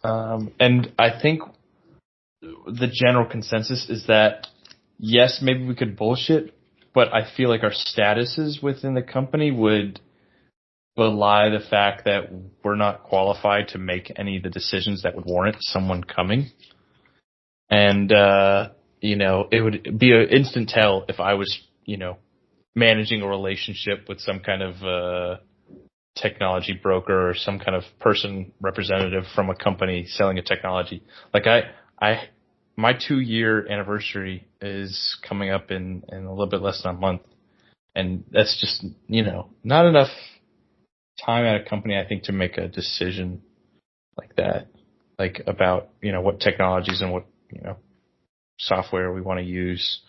And I think the general consensus is that, yes, maybe we could bullshit, but I feel like our statuses within the company would belie the fact that we're not qualified to make any of the decisions that would warrant someone coming. And, it would be an instant tell if I was, managing a relationship with some kind of technology broker or some kind of person representative from a company selling a technology. Like my 2-year anniversary is coming up in a little bit less than a month. And that's just, not enough time at a company, I think, to make a decision like that, like about, what technologies and what, software we want to use.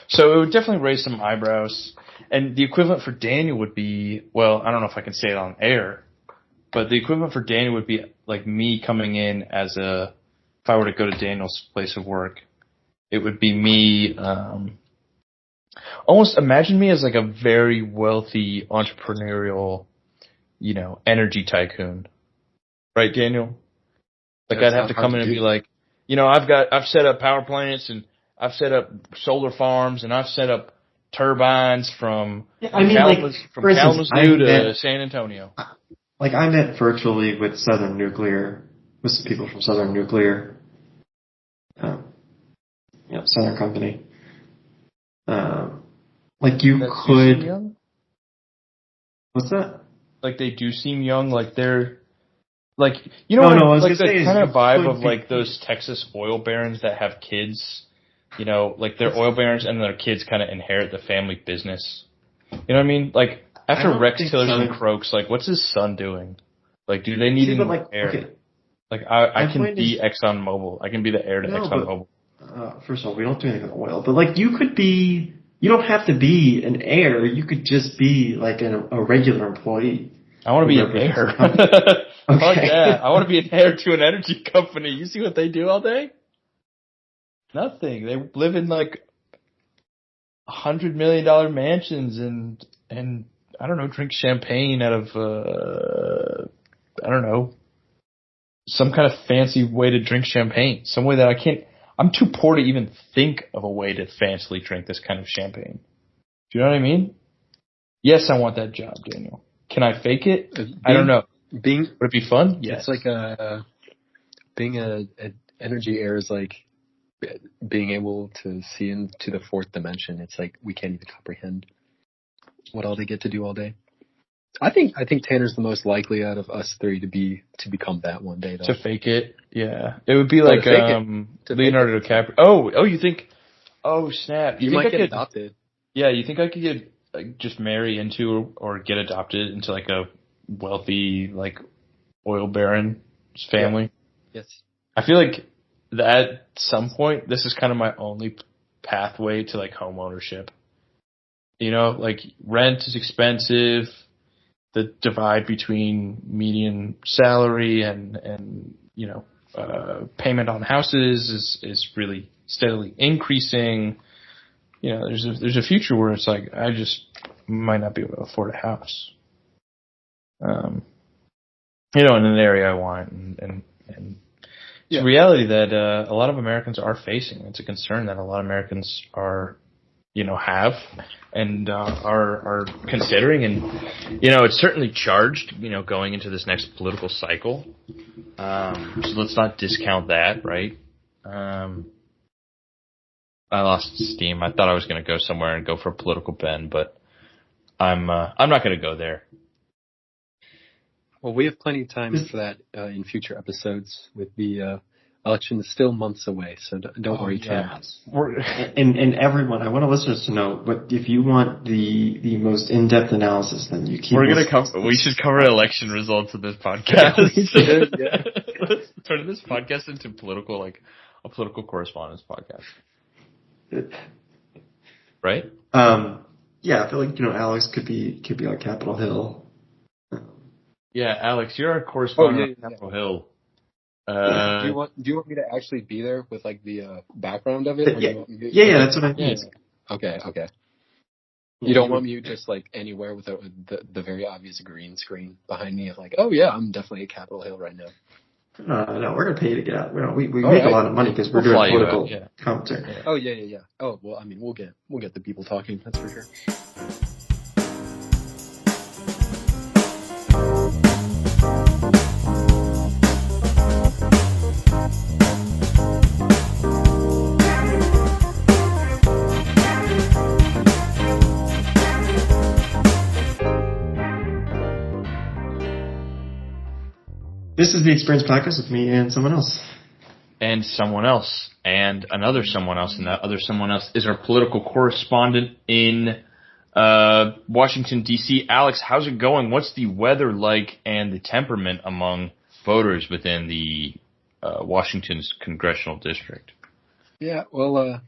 So it would definitely raise some eyebrows. And the equivalent for Daniel would be, well, I don't know if I can say it on air, but the equivalent for Daniel would be like me coming in if I were to go to Daniel's place of work, it would be me, almost imagine me as like a very wealthy entrepreneurial, energy tycoon. Right, Daniel? Like I'd have to come in and be like, I've set up power plants and I've set up solar farms and I've set up turbines from Kalamazoo to San Antonio. Like I met virtually with Southern Nuclear, with some people from Southern Nuclear, Southern Company. Like you could. What's that? Like they do seem young, like they're. Like, like the kind of vibe of like those Texas oil barons that have kids, like they're oil barons and their kids kind of inherit the family business. You know what I mean? Like after Rex Tillerson croaks, like what's his son doing? Like, do they need an heir? Okay. Like I can be ExxonMobil. I can be the heir to ExxonMobil. First of all, we don't do anything with oil, but like you don't have to be an heir. You could just be like a regular employee. I want to be an heir. Okay. Fuck that. I want to be an heir to an energy company. You see what they do all day? Nothing. They live in like $100 million mansions and I don't know, drink champagne out of some kind of fancy way to drink champagne. Some way that I'm too poor to even think of a way to fancily drink this kind of champagne. Do you know what I mean? Yes, I want that job, Daniel. Can I fake it? I don't know. Would it be fun? Yes. It's like being an energy heir is like being able to see into the fourth dimension. It's like we can't even comprehend what all they get to do all day. I think Tanner's the most likely out of us three to become that one day, though. To fake it, yeah. It would be like Leonardo DiCaprio. Oh, you think? Oh, snap! You might get adopted. Yeah, you think I could get just marry into or get adopted into like a wealthy like oil baron's family? Yeah. Yes. I feel like that at some point this is kind of my only pathway to like home ownership. Like rent is expensive. The divide between median salary and payment on houses is really steadily increasing. There's a future where it's like I just might not be able to afford a house. In an area I want, and it's a reality that a lot of Americans are facing. It's a concern that a lot of Americans are, have and are considering, and it's certainly charged, going into this next political cycle. So let's not discount that, right? I lost steam. I thought I was going to go somewhere and go for a political bend, but I'm not going to go there. Well, we have plenty of time for that in future episodes. With the election still months away, so don't worry, Tanner. And everyone, I want listeners to know, but if you want the most in-depth analysis, then you keep. We should cover election results of this podcast. Yeah. Let's turn this podcast into a political correspondence podcast. Right? Yeah, I feel like Alex could be on Capitol Hill. Yeah, Alex, you're a correspondent on Capitol Hill. Do you want me to actually be there with like the background of it? Yeah, that's what I mean. Okay. You don't want me just like anywhere with the very obvious green screen behind me of like, oh yeah, I'm definitely at Capitol Hill right now. No, we're gonna pay you to get out. We All make a right. lot of money because we're We'll doing fly you out. political Yeah. commentary. Yeah. Oh yeah. Oh well, I mean, we'll get the people talking. That's for sure. This is the Experience Podcast with me and someone else. And someone else, and another someone else, and that other someone else is our political correspondent in Washington, D.C. Alex, how's it going? What's the weather like and the temperament among voters within the Washington's congressional district? Yeah. Well,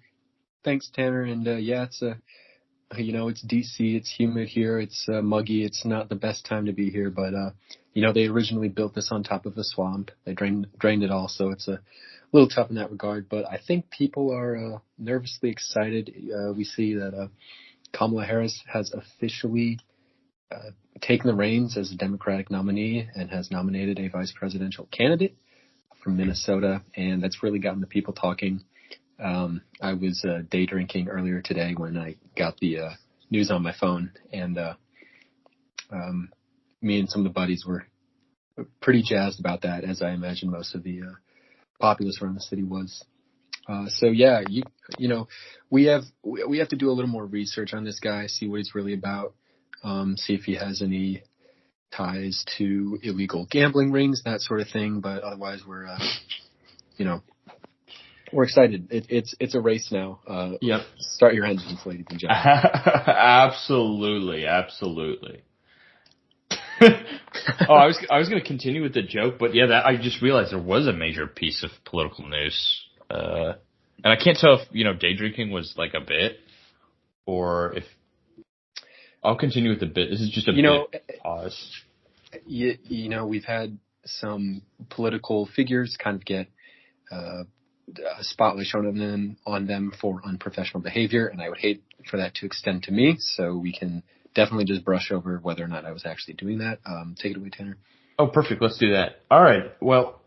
thanks, Tanner. And yeah, it's it's DC. It's humid here. It's muggy. It's not the best time to be here, but they originally built this on top of a swamp. They drained it all, so it's a little tough in that regard. But I think people are nervously excited. We see that Kamala Harris has officially taken the reins as a Democratic nominee and has nominated a vice presidential candidate from Minnesota, and that's really gotten the people talking. I was day drinking earlier today when I got the news on my phone, and me and some of the buddies were pretty jazzed about that, as I imagine most of the populace around the city was. So yeah, we have to do a little more research on this guy, see what he's really about, see if he has any ties to illegal gambling rings, that sort of thing. But otherwise, we're excited. It's a race now. Yep. Start your engines, ladies and gentlemen. Absolutely. I was going to continue with the joke, but yeah, I just realized there was a major piece of political news, and I can't tell if day drinking was like a bit, or if I'll continue with the bit. This is just a bit pause. We've had some political figures kind of get a spotlight shown on them for unprofessional behavior, and I would hate for that to extend to me. So we can definitely just brush over whether or not I was actually doing that. Take it away, Tanner. Oh, perfect. Let's do that. All right. Well,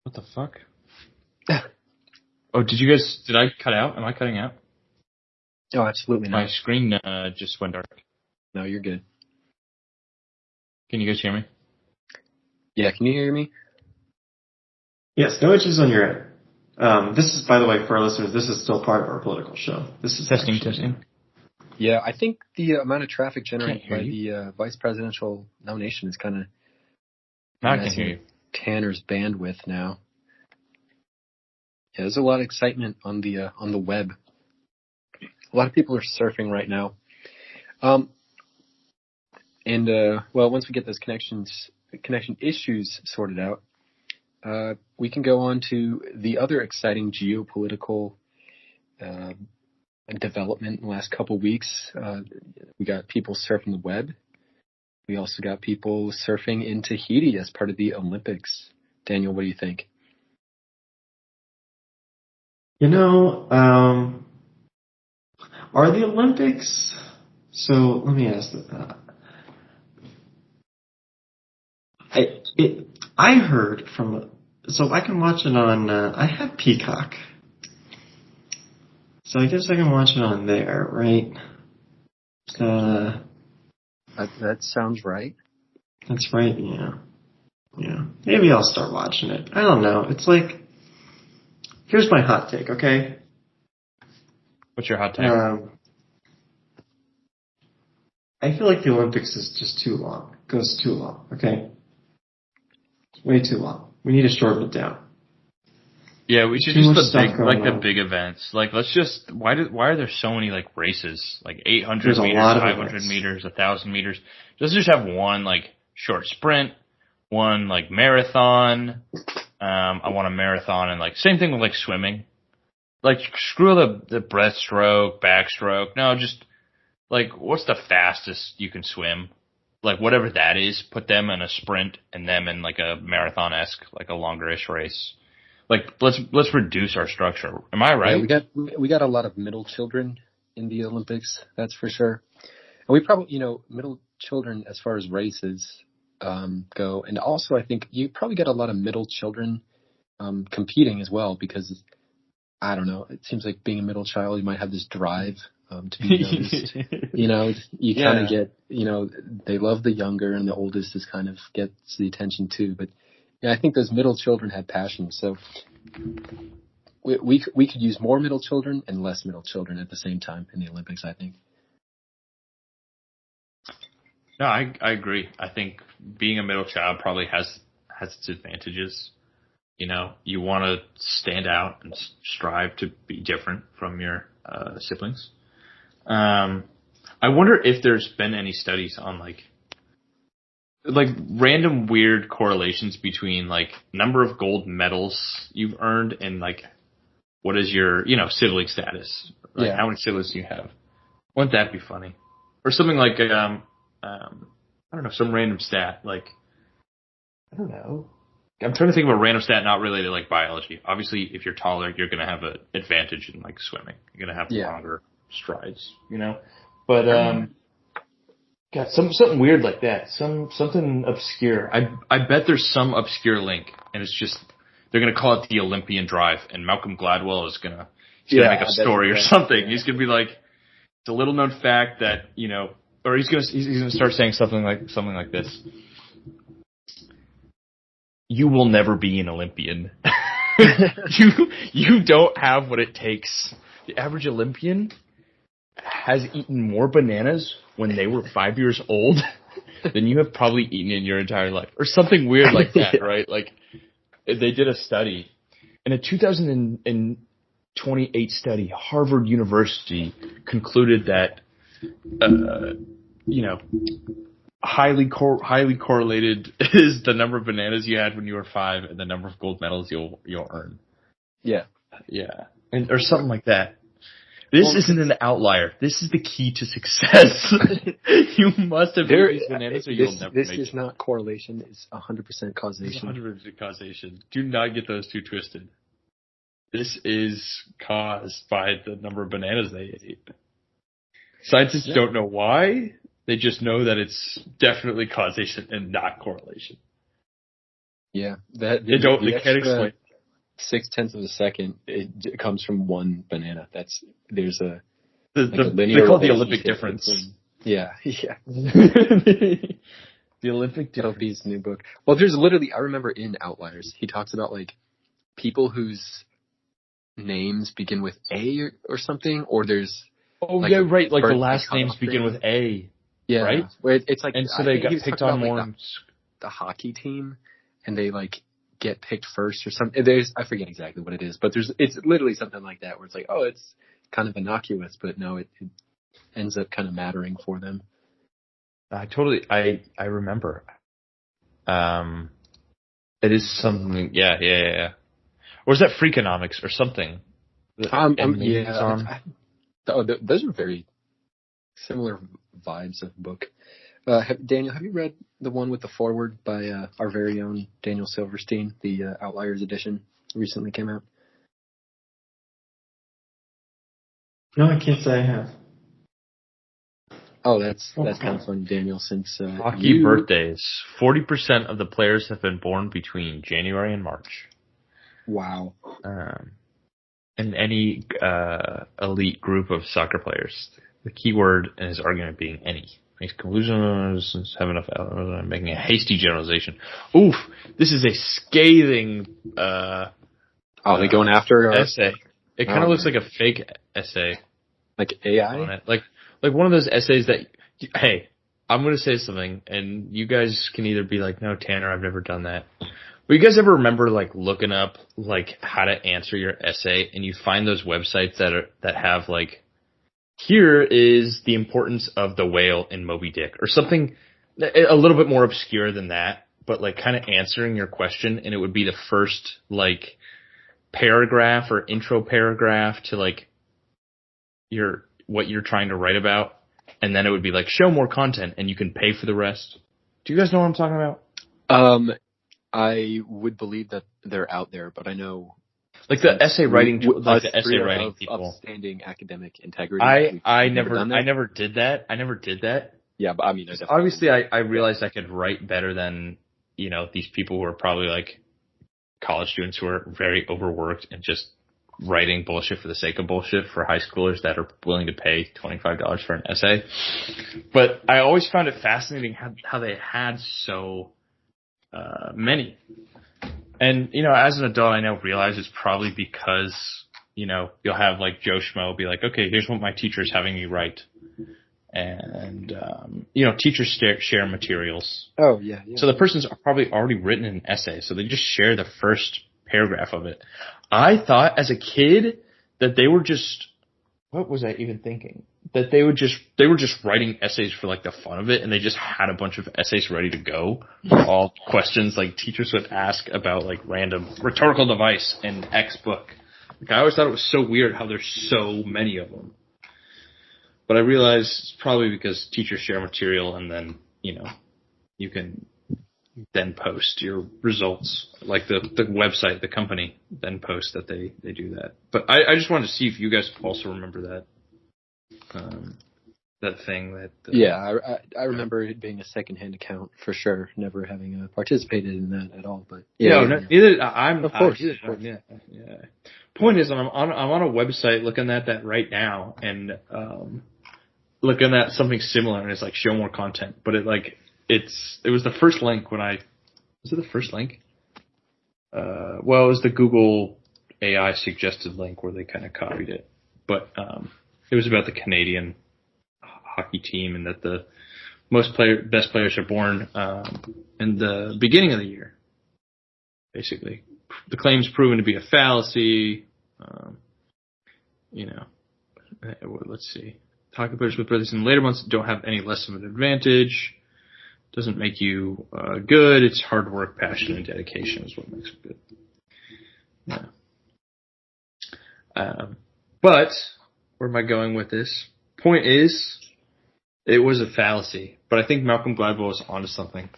what the fuck? Oh, did I cut out? Am I cutting out? Oh, absolutely not. My screen just went dark. No, you're good. Can you guys hear me? Yeah, can you hear me? Yes, no issues on your end. This is, by the way, for our listeners, this is still part of our political show. This is testing. Yeah, I think the amount of traffic generated by the vice presidential nomination is kind of I can hear you. Tanner's bandwidth now. Yeah, there's a lot of excitement on the web. A lot of people are surfing right now. Once we get those connection issues sorted out, we can go on to the other exciting geopolitical development in the last couple weeks. We got people surfing the web. We also got people surfing in Tahiti as part of the Olympics. Daniel, what do you think? Are the Olympics? So let me ask that. I heard from, so I can watch it on, I have Peacock. So I guess I can watch it on there, right? That sounds right. That's right, yeah. Maybe I'll start watching it. I don't know. It's like, here's my hot take, okay? What's your hot take? I feel like the Olympics is just too long. It goes too long, okay? Way too long. We need to shorten it down. Yeah, we should just the big events. Like, let's just why are there so many like races? Like 800 meters, 500 meters, 1,000 meters. Let's just have one like short sprint, one like marathon. I want a marathon, and like same thing with like swimming. Like screw the breaststroke, backstroke. No, just like what's the fastest you can swim? Like whatever that is, put them in a sprint and them in like a marathon-esque, like a longer-ish race. Like let's reduce our structure. Am I right? Yeah, we got a lot of middle children in the Olympics, that's for sure. And we probably middle children as far as races, go. And also, I think you probably get a lot of middle children competing as well because, I don't know, it seems like being a middle child, you might have this drive to be noticed. You kind of get, they love the younger and the oldest is kind of gets the attention too. But yeah, I think those middle children have passion. So we could use more middle children and less middle children at the same time in the Olympics, I think. No, I agree. I think being a middle child probably has its advantages. You want to stand out and strive to be different from your siblings. I wonder if there's been any studies on like random weird correlations between like number of gold medals you've earned and like what is your sibling status? Like how many siblings do you have? Wouldn't that be funny? Or something like I don't know, some random stat like I don't know. I'm trying to think of a random stat not related to like biology. Obviously, if you're taller, you're going to have an advantage in like swimming. You're going to have longer strides, But God, something weird like that. Something obscure. I bet there's some obscure link, and it's just they're going to call it the Olympian drive, and Malcolm Gladwell is going to make a story or something. Yeah. He's going to be like, it's a little known fact that or he's going to start saying something like this. You will never be an Olympian. You don't have what it takes. The average Olympian has eaten more bananas when they were 5 years old than you have probably eaten in your entire life. Or something weird like that, right? Like, they did a study. In a 2028 study, Harvard University concluded that, highly correlated is the number of bananas you had when you were 5 and the number of gold medals you'll earn. Yeah. Yeah. Or something like that. This isn't an outlier. This is the key to success. You must have eaten these bananas or you'll never make it. This is not correlation. It's 100% causation. 100% causation. Do not get those two twisted. This is caused by the number of bananas they ate. Scientists don't know why. They just know that it's definitely causation and not correlation. Yeah. They can't explain. 0.6 of a second, it comes from one banana. There's a linear. They call it the Olympic difference. Yeah. The Olympic difference. Toby's new book. Well, there's literally, I remember in Outliers, he talks about like people whose names begin with A or something, or there's. Oh yeah, right. Like the last names begin with A. Yeah, right. Where it's like, and so they got picked on more. Like the hockey team, and they like get picked first or something. I forget exactly what it is, but it's literally something like that where it's like, oh, it's kind of innocuous, but no, it ends up kind of mattering for them. I remember. It is something. Yeah. Or is that Freakonomics or something? Those are very similar vibes of the book. Daniel, have you read the one with the foreword by our very own Daniel Silverstein? The Outliers edition recently came out. No, I can't say I have. Oh, that's kind of fun, Daniel. Since hockey birthdays, 40% of the players have been born between January and March. Wow. And any elite group of soccer players. The key word in his argument being any. Makes conclusions, have enough, making a hasty generalization. Oof, this is a scathing they're going after essay. It kind of looks like a fake essay. Like AI? Like one of those essays that, hey, I'm going to say something, and you guys can either be like, no, Tanner, I've never done that. But you guys ever remember like looking up like how to answer your essay, and you find those websites that have like, here is the importance of the whale in Moby Dick, or something a little bit more obscure than that, but like kind of answering your question, and it would be the first like paragraph or intro paragraph to like what you're trying to write about, and then it would be like show more content and you can pay for the rest. Do you guys know what I'm talking about? I would believe that they're out there, but I know like the essay writing, like the essay writing people. Upstanding academic integrity. I never did that. Yeah, but I mean, obviously I realized I could write better than, these people who are probably like college students who are very overworked and just writing bullshit for the sake of bullshit for high schoolers that are willing to pay $25 for an essay. But I always found it fascinating how they had so many. And, as an adult, I now realize it's probably because, you'll have like Joe Schmo be like, okay, here's what my teacher is having me write. And, teachers share materials. Oh, yeah. So the person's probably already written an essay, so they just share the first paragraph of it. I thought as a kid that they were just, what was I even thinking? That they were just writing essays for like the fun of it, and they just had a bunch of essays ready to go. All questions like teachers would ask about like random rhetorical device in X book. Like I always thought it was so weird how there's so many of them. But I realized it's probably because teachers share material and then, you can then post your results, like the website, the company then post that they do that. But I just wanted to see if you guys also remember that, that thing that. I remember it being a secondhand account for sure, never having participated in that at all. But neither. I'm of course. Yeah. Point is, I'm on a website looking at that right now and, looking at something similar, and it's like show more content, but it was the first link was it the first link? Well, it was the Google AI suggested link where they kind of copied it, but it was about the Canadian hockey team and that the best players are born in the beginning of the year. Basically, the claim's proven to be a fallacy. Let's see. Hockey players with birthdays in later months don't have any less of an advantage. Doesn't make you good. It's hard work, passion, and dedication is what makes it good. Yeah. But where am I going with this? Point is, it was a fallacy. But I think Malcolm Gladwell is onto something.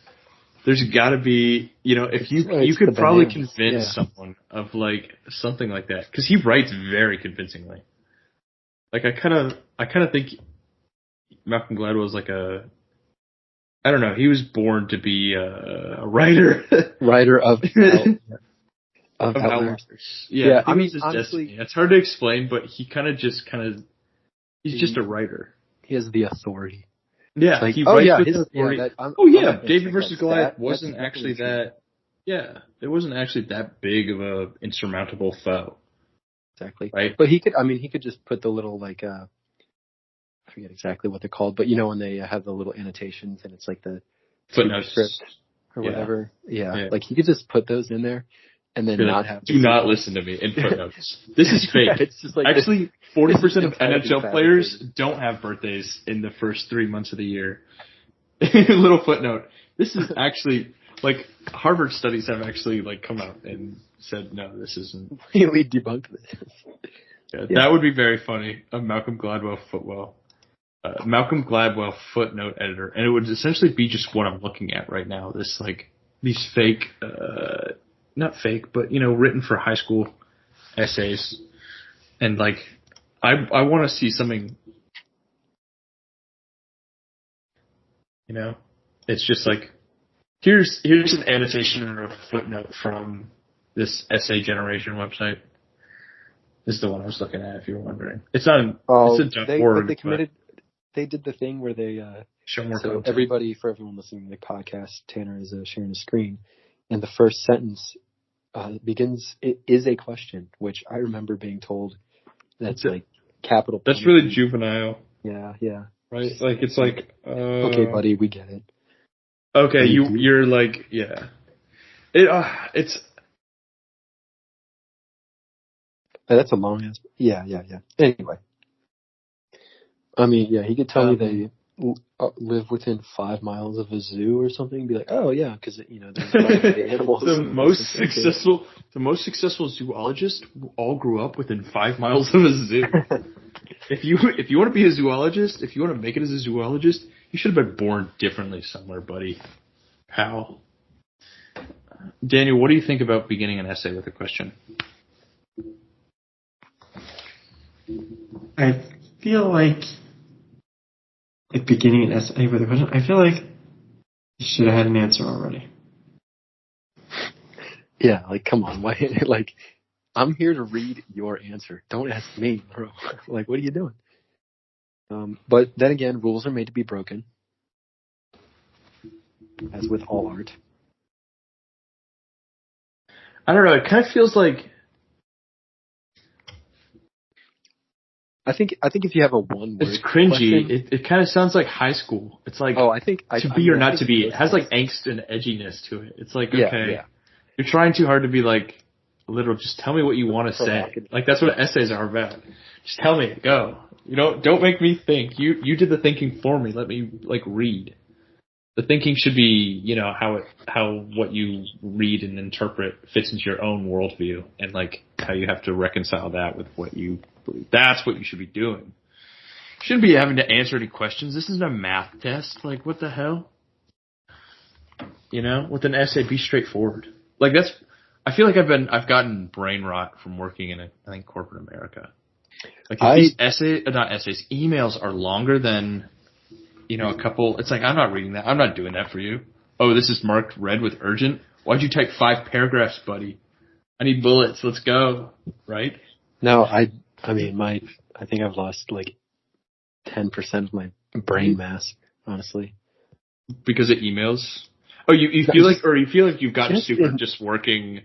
There's got to be, if you could probably convince someone of like something like that, because he writes very convincingly. Like I kind of think Malcolm Gladwell is like I don't know. He was born to be a writer. Writer of Outliers. Yeah, I mean, honestly, it's hard to explain, but he he's just a writer. He has the authority. Yeah, like, he writes with authority. David versus Goliath wasn't actually that. Yeah, it wasn't actually that big of a insurmountable foe. Exactly. Right. But he could just put the little like I forget exactly what they're called, but when they have the little annotations and it's like the footnotes script or whatever. Yeah. Like he could just put those in there and then not have. Do not listen to me in footnotes. This is fake. It's just like actually 40% of NHL players don't have birthdays in the first 3 months of the year. Little footnote. This is actually like Harvard studies have actually like come out and said no, this isn't. We debunked this. Yeah, that would be very funny. A Malcolm Gladwell footnote editor, and it would essentially be just what I'm looking at right now. This like these fake, not fake, but written for high school essays, and like I want to see something. It's just like here's an annotation or a footnote from this essay generation website. This is the one I was looking at. If you were wondering, it's not. It's a .org. They did the thing where they show more. So content. For everyone listening to the podcast, Tanner is sharing a screen, and the first sentence begins. It is a question, which I remember being told. That's like capital. That's really juvenile. Yeah. Right, like it's like. Okay, buddy, we get it. Okay, you're like it's. That's a long answer. Yeah. Anyway. I mean, yeah, he could tell me they live within 5 miles of a zoo or something. And be like, oh yeah, because the animals. The most successful zoologists all grew up within 5 miles of a zoo. If you want to be a zoologist, if you want to make it as a zoologist, you should have been born differently somewhere, buddy. How? Daniel, what do you think about beginning an essay with a question? I feel like like beginning an essay with a question, I feel like you should have had an answer already. Yeah, like come on, why? Like, I'm here to read your answer. Don't ask me, bro. Like, what are you doing? But then again, rules are made to be broken, as with all art. I don't know. It kind of feels like I think if you have a one word, it's cringy. question, It kind of sounds like high school. It's like I think to be or not to be. It has like things. angst and edginess to it. It's like, Yeah, okay, yeah. you're trying too hard to be like literal. Just tell me what you want to say. Provocative. Like that's what essays are about. Just tell me. Go. Don't make me think. You did the thinking for me. Let me like read. The thinking should be, how what you read and interpret fits into your own worldview, and like how you have to reconcile that with what you believe. That's what you should be doing. You shouldn't be having to answer any questions. This isn't a math test. Like, what the hell? With an essay, be straightforward. Like I feel like I've gotten brain rot from working in I think corporate America. Like if these emails are longer than a couple. It's like, I'm not reading that. I'm not doing that for you. Oh, this is marked red with urgent. Why'd you type 5 paragraphs, buddy? I need bullets. Let's go. Right? No, I mean, I think I've lost like 10% of my brain mass, honestly. Because of emails? Oh, you feel like you've gotten super just working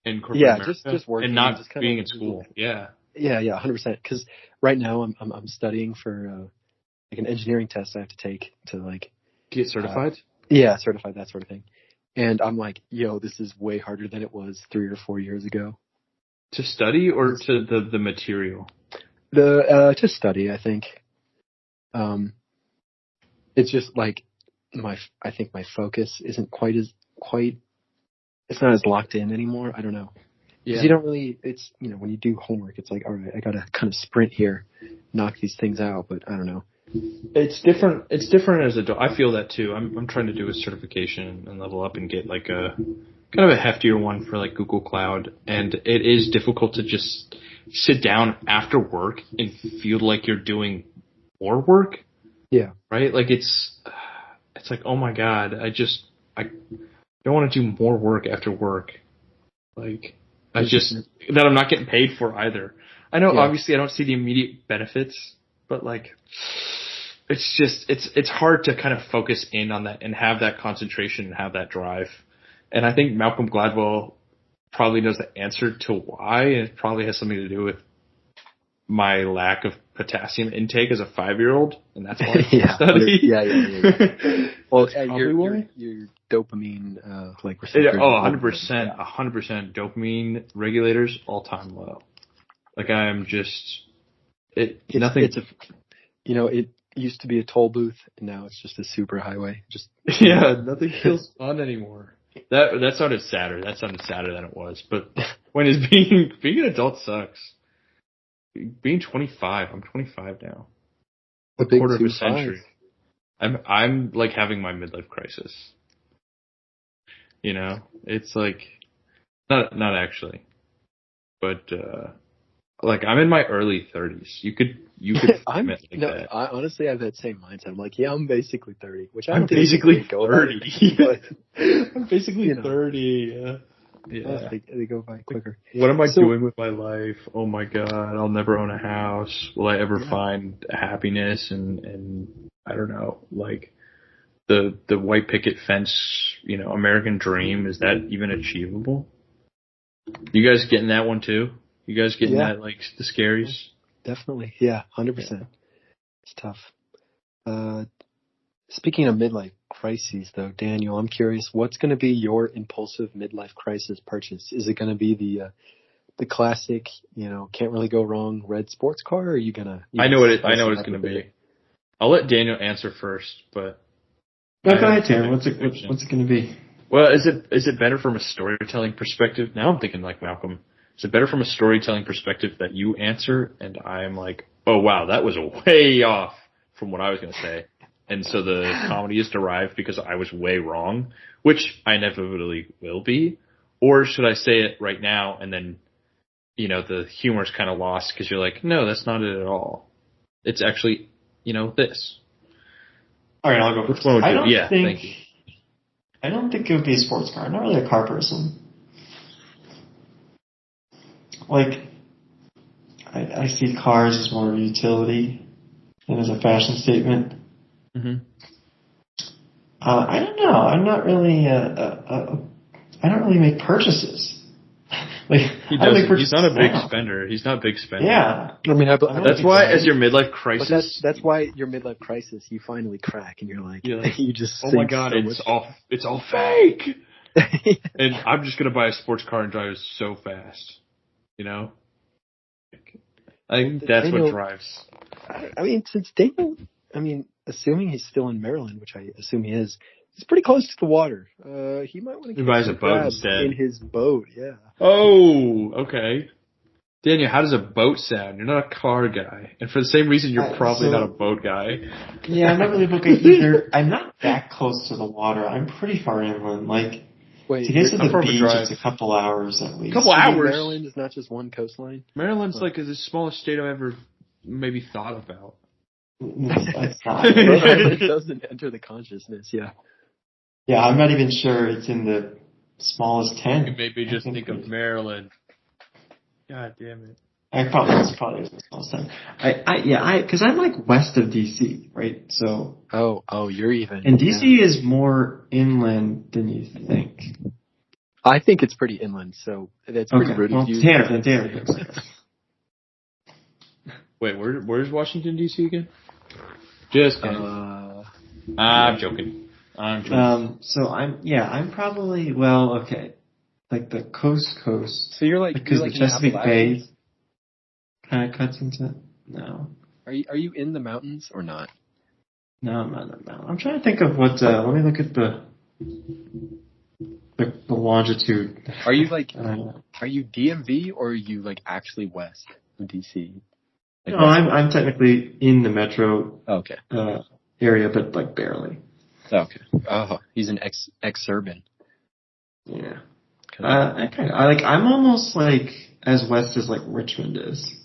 in corporate America? just working and not just kinda, being in school. Yeah. Yeah, 100%. Because right now I'm studying for like an engineering test I have to take to like get certified. Certified, that sort of thing. And I'm like, yo, this is way harder than it was 3 or 4 years ago. To study or to the material? To study, I think. It's just like I think my focus isn't it's not as locked in anymore. I don't know. Because you don't really, it's, when you do homework, it's like, all right, I gotta kind of sprint here, knock these things out, but I don't know. It's different. It's different as adult. I feel that too. I'm trying to do a certification and level up and get like a kind of a heftier one for like Google Cloud. And it is difficult to just sit down after work and feel like you're doing more work. Yeah. Right? Like it's like, oh my God, I don't want to do more work after work. Like that I'm not getting paid for either. I know obviously I don't see the immediate benefits, but like it's hard to kind of focus in on that and have that concentration and have that drive. And I think Malcolm Gladwell probably knows the answer to why, and it probably has something to do with my lack of potassium intake as a 5-year-old, and that's why I study. Yeah. Well, your dopamine like receptors. 100%, 100% dopamine regulators all time low. Like I am just nothing. It used to be a toll booth, and now it's just a super highway. Just nothing feels fun anymore. That sounded sadder. That sounded sadder than it was. But the point is, being an adult sucks. Being 25, I'm 25 now. A quarter of a century. I'm like having my midlife crisis. It's like not actually, but like I'm in my early 30s. You could admit like that. I honestly have that same mindset. I'm like, I'm basically 30, which I'm basically 30. I'm basically 30. Yeah. They go by quicker. What am I doing with my life? Oh my God, I'll never own a house. Will I ever find happiness? And I don't know, like the white picket fence, American dream, is that even achievable? You guys getting that one too? You guys getting that, like the scaries? Definitely. Yeah, 100%. It's tough. Speaking of midlife crises, though, Daniel, I'm curious, what's going to be your impulsive midlife crisis purchase? Is it going to be the classic, can't really go wrong red sports car, or are you gonna? I know what it's going to be. I'll let Daniel answer first, but. No, go ahead, Tanner. What's it going to be? Well, is it better from a storytelling perspective? Now I'm thinking like Malcolm. Is it better from a storytelling perspective that you answer and I'm like, oh wow, that was way off from what I was going to say? And so the comedy is derived because I was way wrong, which I inevitably will be. Or should I say it right now and then, the humor's kind of lost because you're like, no, that's not it at all. It's actually, this. All right, I'll go Which first. one would I you? don't Yeah, think thank you. I don't think it would be a sports car. I'm not really a car person. Like, I see cars as more of a utility than as a fashion statement. Mm-hmm. I don't know. I'm not really. I don't really make purchases. Like He I don't make doesn't. purchases He's not a big now. spender. He's not a big spender. Yeah. I mean, That's why, as your midlife crisis, that's why your midlife crisis, you finally crack, and you're like, you just. oh my god, so it's all fake. And I'm just gonna buy a sports car and drive it so fast. You know, I think that's what drives. I mean, since Daniel, assuming he's still in Maryland, which I assume he is, he's pretty close to the water. He might want to. He buys a boat instead. In his boat, yeah. Oh, okay. Daniel, how does a boat sound? You're not a car guy. And for the same reason, you're probably not a boat guy. Yeah, I'm not really a boat guy either. I'm not that close to the water. I'm pretty far inland. Like, wait, to get to the far of a beach, drive? it's a couple hours at least. Couple hours? Maryland is not just one coastline? Maryland's like the smallest state I've ever maybe thought about. That's not. It doesn't enter the consciousness, yeah. Yeah, I'm not even sure it's in the smallest 10. You maybe just think of Maryland. God damn it. It's probably the smallest 10. Because I'm like west of DC, right? So. Oh, you're even. And DC is more inland than you think. I think it's pretty inland, so that's pretty rude of you. Tanner. Wait, where's Washington D.C. again? Just kidding. I'm joking. So I'm probably like the coast. So you're like because you're like the Chesapeake Bay Appalachians? kind of cuts into it. No. Are you in the mountains or not? No, I'm not in the mountain. I'm trying to think of what. Let me look at the longitude. Are you like? Are you DMV or are you like actually west of DC? Like no, I'm technically in the metro okay. Area, but like barely. Okay. Oh, he's an ex-urban. Yeah. I'm almost like as west as like Richmond is.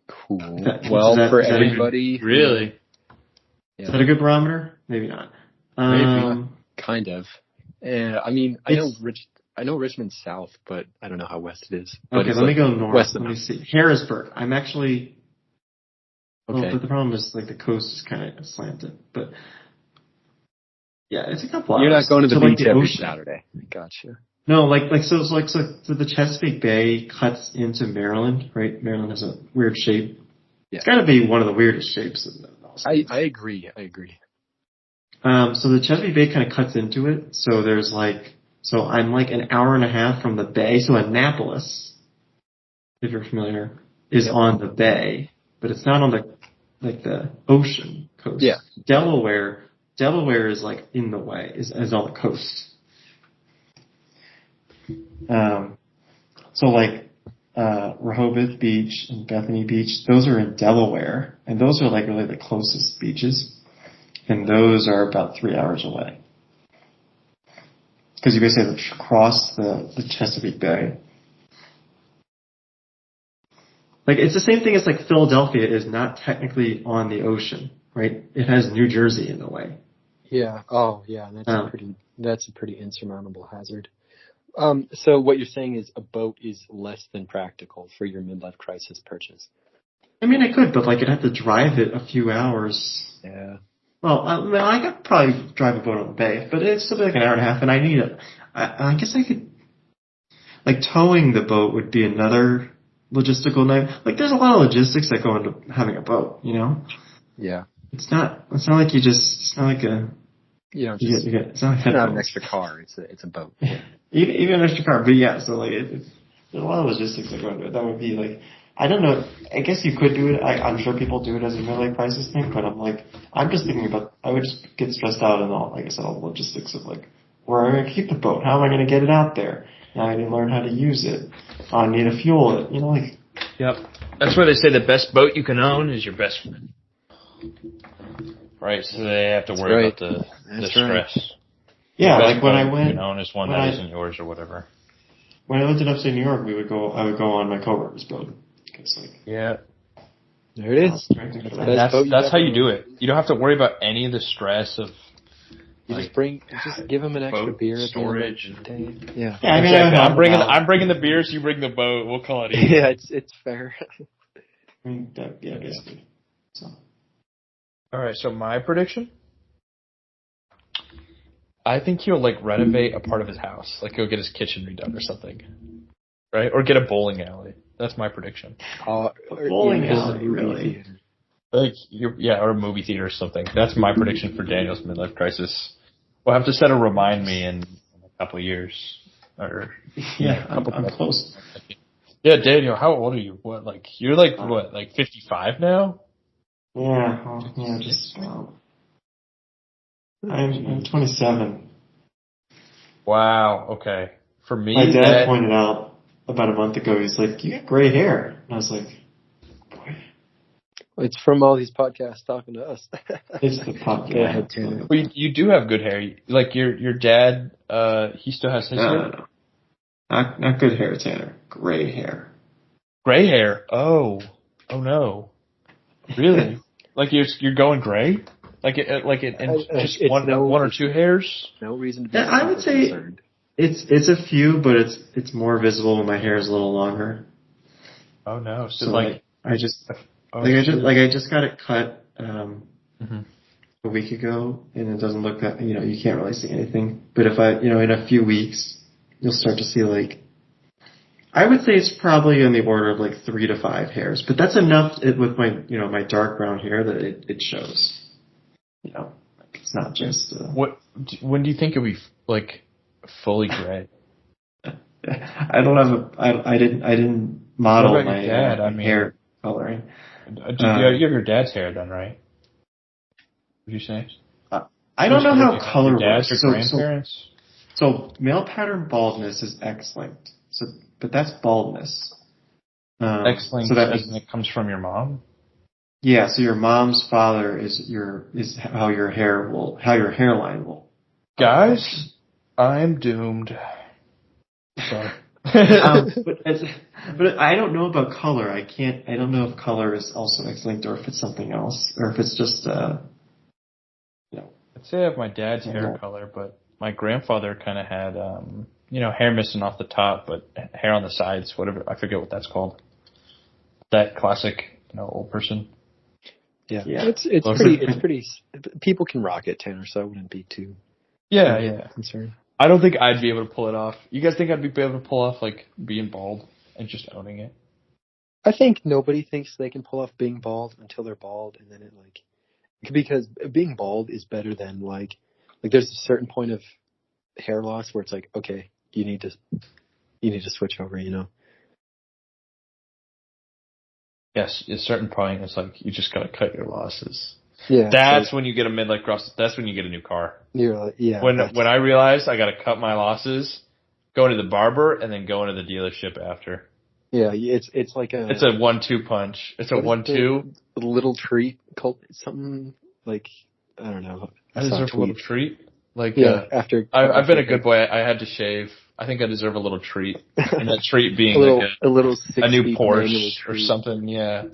Cool. For everybody. Really? Yeah. Is that a good barometer? Maybe not. Maybe. Kind of. I mean, I know Richmond's south, but I don't know how west it is. But okay, let me go north. West let me see. Harrisburg. I'm actually. Okay. Well, but the problem is like the coast is kind of slanted, but yeah, it's a couple hours. You're not going to the beach every ocean. Saturday. Gotcha. No, so the Chesapeake Bay cuts into Maryland, right? Maryland has a weird shape. Yeah. It's got to be one of the weirdest shapes of the States. I agree. So the Chesapeake Bay kind of cuts into it. So I'm like an hour and a half from the bay. So Annapolis, if you're familiar, is on the bay, but it's not on the ocean coast. Yeah. Delaware is like in the way, is on the coast. So like Rehoboth Beach and Bethany Beach, those are in Delaware, and those are like really the closest beaches, and those are about 3 hours away. Because you basically have to cross the Chesapeake Bay. Like it's the same thing as like Philadelphia is not technically on the ocean, right? It has New Jersey in the way. Yeah. Oh, yeah. That's a pretty insurmountable hazard. So what you're saying is a boat is less than practical for your midlife crisis purchase. I mean, I could, but like I'd have to drive it a few hours. Yeah. Well, I could probably drive a boat on the bay, but it'd still be like an hour and a half, and I guess I could, like towing the boat would be another logistical nightmare. Like there's a lot of logistics that go into having a boat, you know? Yeah. It's not like you just, it's not like a, it's not an extra car, it's a boat. Yeah. Even an extra car, but yeah, so like there's a lot of logistics that go into it. That would be like, I don't know, I guess you could do it. I'm sure people do it as a midlife crisis thing, but I'm just thinking about, I would just get stressed out and all, like I said, all the logistics of like, where am I going to keep the boat? How am I going to get it out there? Now I need to learn how to use it. I need to fuel it, like. Yep. That's why they say the best boat you can own is your best friend. Right, so they have to worry about the stress. Right. Yeah, like when I went, you can own is one that isn't yours or whatever. When I lived in upstate New York, I would go on my coworker's boat. Yeah. There it is. That's how you do it. You don't have to worry about any of the stress of. Just give him an extra beer at storage. The end of the day. Yeah. I mean, exactly. I'm bringing the beers. You bring the boat. We'll call it even. Yeah, it's fair. I mean, basically. So. All right. So my prediction. I think he'll renovate a part of his house. He'll get his kitchen redone or something, right? Or get a bowling alley. That's my prediction. A bowling alley, really? Or a movie theater or something. That's my prediction for Daniel's midlife crisis. We'll have to set a remind me in a couple of years. I'm close. Yeah, Daniel, how old are you? What, you're 55 now? Yeah, just about. I'm 27. Wow, okay. For me, my dad pointed out about a month ago, he's like, you got gray hair. And I was like, boy. It's from all these podcasts talking to us. It's the podcast. Well, you do have good hair. Your dad, he still has his hair? No. Not good hair, Tanner. Gray hair. Gray hair? Oh no. Really? You're going gray? Just one or two hairs? No reason to be I would say concerned. It's a few, but it's more visible when my hair is a little longer. Oh no! So I just got it cut a week ago, and it doesn't look that you can't really see anything. But if in a few weeks, you'll start to see I would say it's probably in the order of 3 to 5 hairs, but that's enough with my my dark brown hair that it shows. It's not just. When do you think it'll be fully gray? I don't have I didn't model my dad? hair coloring. You have your dad's hair then, right? Would you say? I don't know how color works. Your grandparents? So male pattern baldness is X-linked. But that's baldness. X-linked, so it comes from your mom. Yeah. So your mom's father is how your hairline will. Guys, I'm doomed. Sorry. But I don't know about color. I don't know if color is also X-linked or if it's something else or if it's just I'd say I have my dad's hair color, but my grandfather kind of had hair missing off the top, but hair on the sides. Whatever, I forget what that's called. That classic, old person. Yeah. It's pretty. People can rock it, Tanner. So I wouldn't be too. Concerned. I don't think I'd be able to pull it off. You guys think I'd be able to pull off being bald and just owning it? I think nobody thinks they can pull off being bald until they're bald, and then because being bald is better than there's a certain point of hair loss where it's okay, you need to switch over, Yes, at a certain point, it's you just gotta cut your losses. Yeah, that's when you get a midlife crisis. That's when you get a new car. You're When I realized I gotta cut my losses, go into the barber, and then go into the dealership after. Yeah, it's it's a 1-2 punch. It's a 1-2. A little treat called something I don't know. I deserve a little treat. After I've been a good boy. I had to shave. I think I deserve a little treat, and that treat being a new Porsche or something. Yeah,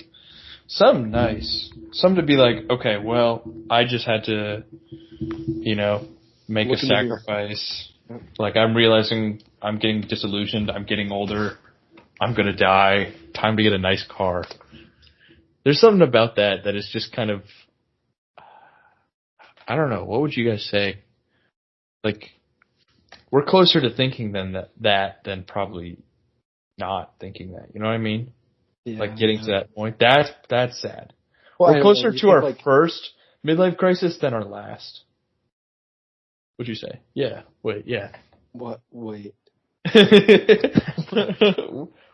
something nice, something to be okay. Well, I just had to, make a sacrifice. I'm realizing I'm getting disillusioned. I'm getting older. I'm gonna die. Time to get a nice car. There's something about that is just kind of, I don't know. What would you guys say? We're closer to thinking than probably not thinking that. You know what I mean? Yeah, getting to that point. That's sad. Well, we're closer to our first midlife crisis than our last. What'd you say? Yeah. Wait. Yeah. What? Wait.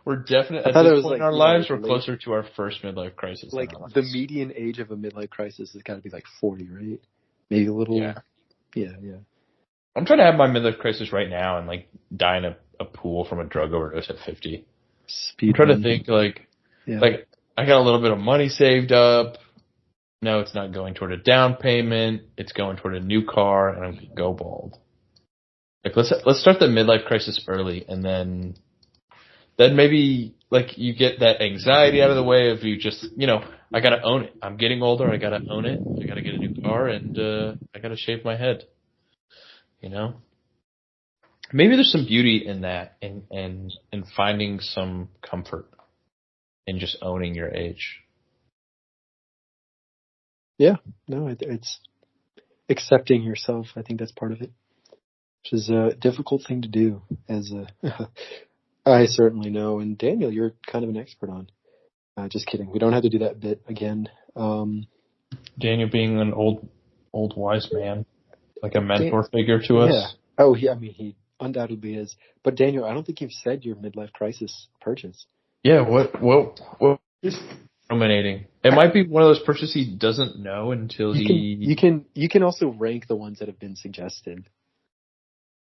We're definitely at this point in our lives. We're closer to our first midlife crisis. The median age of a midlife crisis has got to be 40, right? Maybe a little. Yeah. Yeah. I'm trying to have my midlife crisis right now and die in a pool from a drug overdose at 50. I'm trying to think I got a little bit of money saved up. No, it's not going toward a down payment. It's going toward a new car, and I'm gonna go bald. Let's start the midlife crisis early, and then then maybe like you get that anxiety out of the way of you just, I gotta own it. I'm getting older. I gotta own it. I gotta get a new car and, I gotta shave my head. Maybe there's some beauty in that and finding some comfort in just owning your age. Yeah, no, it's accepting yourself. I think that's part of it, which is a difficult thing to do. As I certainly know, and Daniel, you're kind of an expert on. Just kidding. We don't have to do that bit again. Daniel being an old wise man, like a mentor figure to us. Yeah. Oh, he undoubtedly is. But Daniel, I don't think you've said your midlife crisis purchase. Yeah. What? Ruminating. It might be one of those purchases he doesn't know until you can also rank the ones that have been suggested.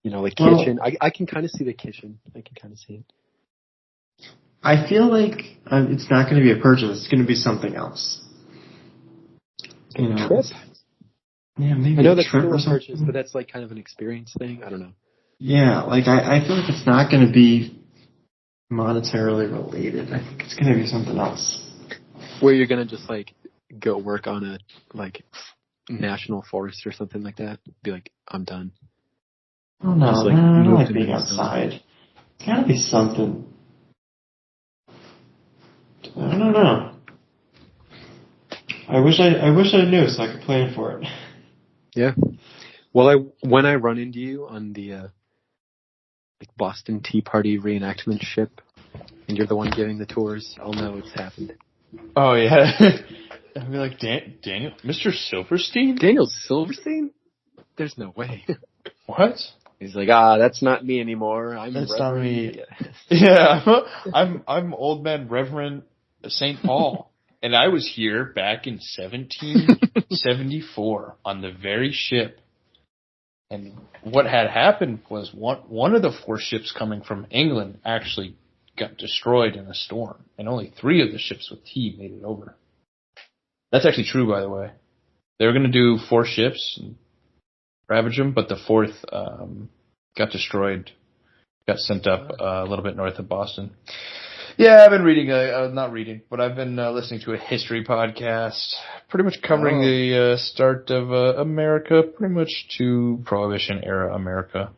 Like kitchen. I can kind of see the kitchen. I can kind of see it. I feel like it's not going to be a purchase. It's going to be something else. Trip. Yeah, maybe I know a that's trip still or a something. purchase, but that's like kind of an experience thing. I don't know. Yeah, like I feel like it's not going to be monetarily related. I think it's going to be something else. Where you're gonna just like go work on a like national forest or something like that. Be like, I'm done. Oh no, Just, like, I don't move like to being Minnesota. outside. It's gotta be something. I don't know. I wish I knew so I could plan for it. Yeah. Well, when I run into you on the like Boston Tea Party reenactment ship, and you're the one giving the tours, I'll know it's happened. Oh yeah. I'd be like, Daniel, Mr. Silverstein? Daniel Silverstein? There's no way. What? He's like, that's not me anymore. That's Reverend. not me. Yeah, I'm old man Reverend St. Paul, and I was here back in 1774 on the very ship. And what had happened was one of the 4 ships coming from England actually got destroyed in a storm, and only 3 of the ships with tea made it over. That's actually true, by the way. They were going to do 4 ships and ravage them, but the 4th got destroyed, got sent up a little bit north of Boston. Yeah, I've been reading, not reading, but I've been listening to a history podcast, pretty much covering the start of America, pretty much to Prohibition era America.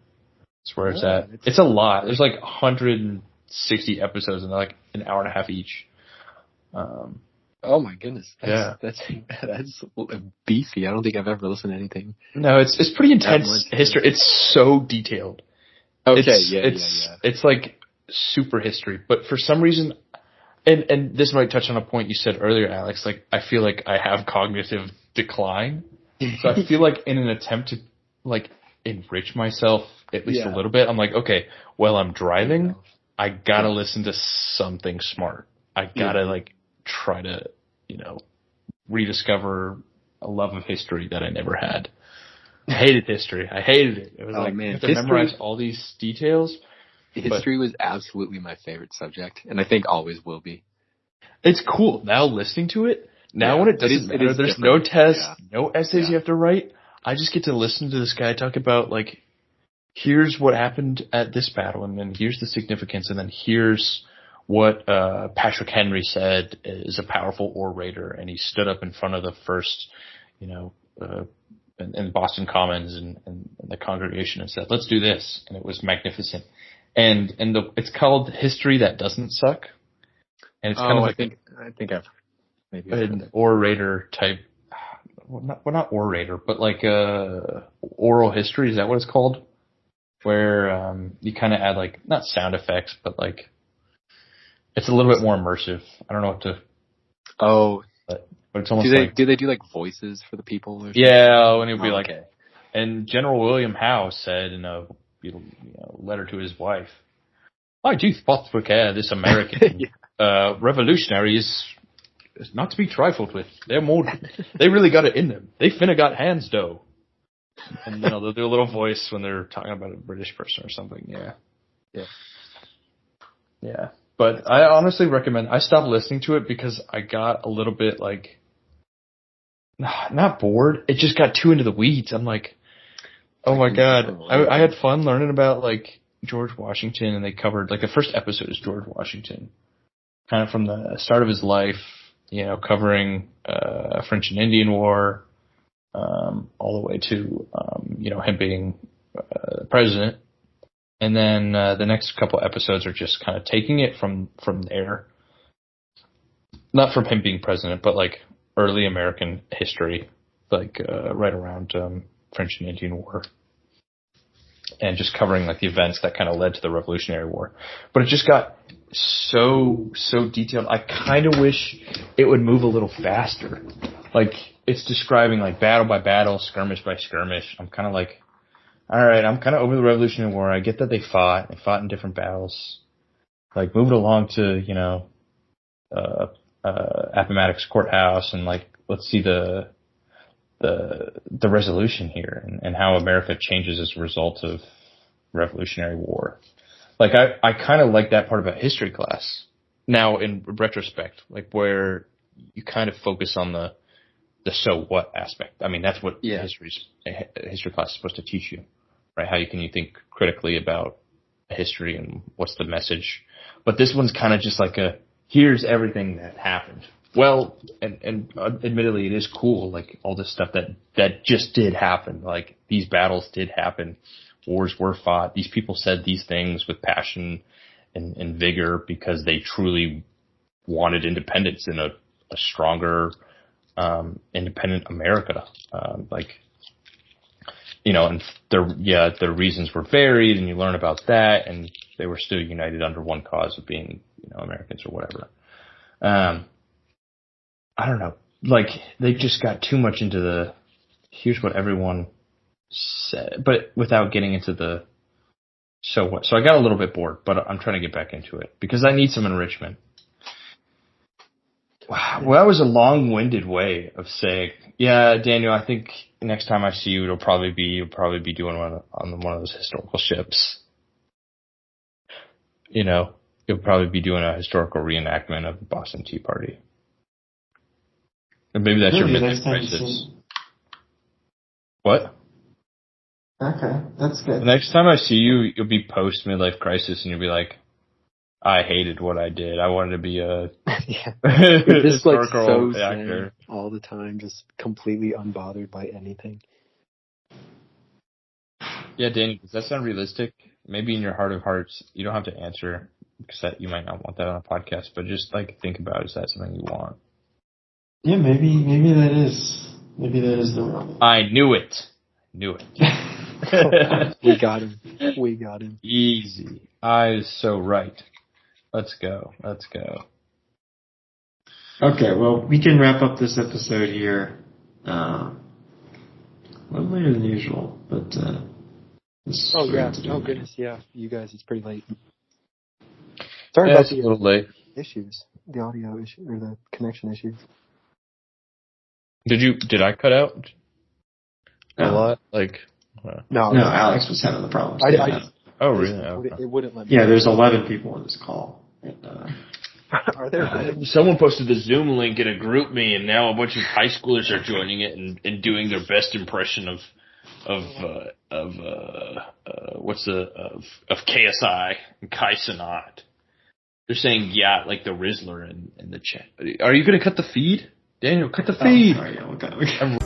That's where it's at. It's a lot. There's like 160 episodes and they're like an hour and a half each. Oh my goodness. That's beefy. I don't think I've ever listened to anything. No, it's pretty intense history. It's so detailed. Okay, It's like super history, but for some reason, and this might touch on a point you said earlier, Alex, like I feel like I have cognitive decline. So I feel like in an attempt to like enrich myself at least a little bit, I'm like, okay, while I'm driving, I gotta listen to something smart. I gotta like try to, rediscover a love of history that I never had. I hated history. I hated it. It was you have to memorize all these details. History was absolutely my favorite subject, and I think always will be. It's cool. Now listening to it, when it doesn't matter, there's no tests, no essays you have to write. I just get to listen to this guy talk about, like, here's what happened at this battle, and then here's the significance, and then here's what Patrick Henry said is a powerful orator, and he stood up in front of the first, in Boston Commons and the congregation and said, let's do this, and it was magnificent. And it's called History That Doesn't Suck. And it's kind of like I think I've maybe an orator type, not orator, but like oral history. Is that what it's called? Where you kind of add like not sound effects, but like it's a little bit more immersive. I don't know what to. Oh, but it's almost do they do like voices for the people? Or something? Yeah, and it'll be like. Okay. And General William Howe said in a letter to his wife, I do think this American revolutionary is not to be trifled with. They really got it in them. They finna got hands, though. And they'll do a little voice when they're talking about a British person or something. Yeah. But I honestly recommend. I stopped listening to it because I got a little bit like not bored. It just got too into the weeds. I'm like, oh my god, I had fun learning about like George Washington, and they covered, like, the first episode is George Washington, kind of from the start of his life, covering French and Indian War, all the way to him being president. And then the next couple episodes are just kind of taking it from there, not from him being president, but like early American history, like right around French and Indian War, and just covering like the events that kind of led to the Revolutionary War. But it just got so detailed. I kind of wish it would move a little faster. Like, it's describing like battle by battle, skirmish by skirmish. I'm kind of like, all right, I'm kind of over the Revolutionary War. I get that they fought in different battles. Like, move it along to Appomattox Courthouse, and like, let's see the resolution here, and how America changes as a result of Revolutionary War. Like, I kind of like that part about history class now in retrospect, like where you kind of focus on the so what aspect. I mean, that's what history class is supposed to teach you, right? How you think critically about history and what's the message. But this one's kind of just like here's everything that happened. Well, and admittedly, it is cool, like all this stuff that just did happen. Like, these battles did happen. Wars were fought. These people said these things with passion and vigor because they truly wanted independence in a stronger, independent America. And their reasons were varied, and you learn about that, and they were still united under one cause of being, Americans or whatever. I don't know. Like, they just got too much into here's what everyone said, but without getting into the so what. So I got a little bit bored, but I'm trying to get back into it because I need some enrichment. Wow. Well, that was a long-winded way of saying, yeah, Daniel, I think next time I see you, you'll probably be doing one on one of those historical ships. You'll probably be doing a historical reenactment of the Boston Tea Party. And maybe that's your midlife crisis. What? Okay, that's good. The next time I see you, you'll be post midlife crisis, and you'll be like, I hated what I did. I wanted to be a You're just like so actor all the time, just completely unbothered by anything. Yeah, Danny, does that sound realistic? Maybe in your heart of hearts, you don't have to answer because you might not want that on a podcast, but just like think about, is that something you want? Yeah, maybe that is. Maybe that is the one. I knew it. We got him. Easy. I was so right. Let's go. Okay, well, we can wrap up this episode here. A little later than usual, but goodness, yeah. You guys, it's pretty late. Sorry about a little late. Issues. The audio issue, or the connection issues. Did I cut out a lot? Like, no, Alex was having the problem. Oh, really? Okay. It wouldn't let me. Yeah, there's 11 people on this call. And, are there? Someone posted the Zoom link in a group me, and now a bunch of high schoolers are joining it and doing their best impression of KSI and Kai Cenat. They're saying like the Rizzler in the chat. Are you going to cut the feed? Daniel, cut the feed. Sorry, yeah,